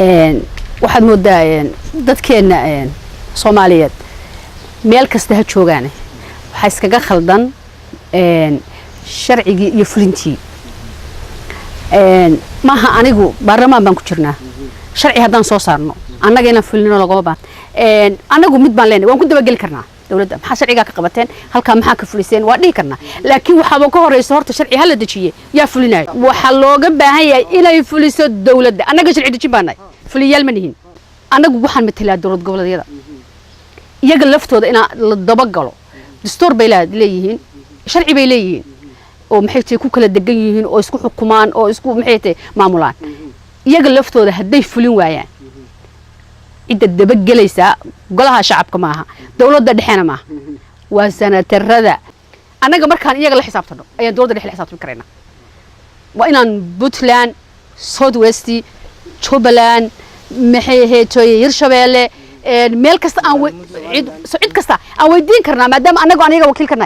waxaad moodaa dadkeena Soomaaliyeed meel kasta ha joogaan waxa iskaga khaldan sharcigi iyo fulintii maaha anigu baarlamaan baan ku jirnaa sharci haddaan soo saarno annaga inaan fulino lagama baahan anagu mid baan leenahay waan ku dabageli karnaa dawladda maxaa sharciga ka qabateen halka maxaa ka fuliseen waa dhihi karnaa laakiin waxa ka horeyso horta sharci hal la dejiye yaa fulinayo waxa looga baahan yahay inay fuliso dawladda annaga sharci dejin baanay fuliyaal ma nihin anagu waxaan metelaa dawlad goboleedyada iyaga laftooda ina la dabagalo dastuur bay leeyihiin sharci bay leeyihiin oo maxay tahay ku kala degan yihiin oo isku xukumaan oo isku maxay tahay maamulaan iyaga laftooda haday fulin waayaan cidda dabagelaysa golaha shacabka maaha dawladda dhexena maaha waa sanatarada anaga markaan iyaga la xisaabtano ayaan dawladda dhexe la xisaabtan karayna waa inaan Puntland South West Jubaland maxay heetoy Hirshabeelle meel kasta aan cid kasta aan weydiin karnaa maadaama anaga wakiil karnaa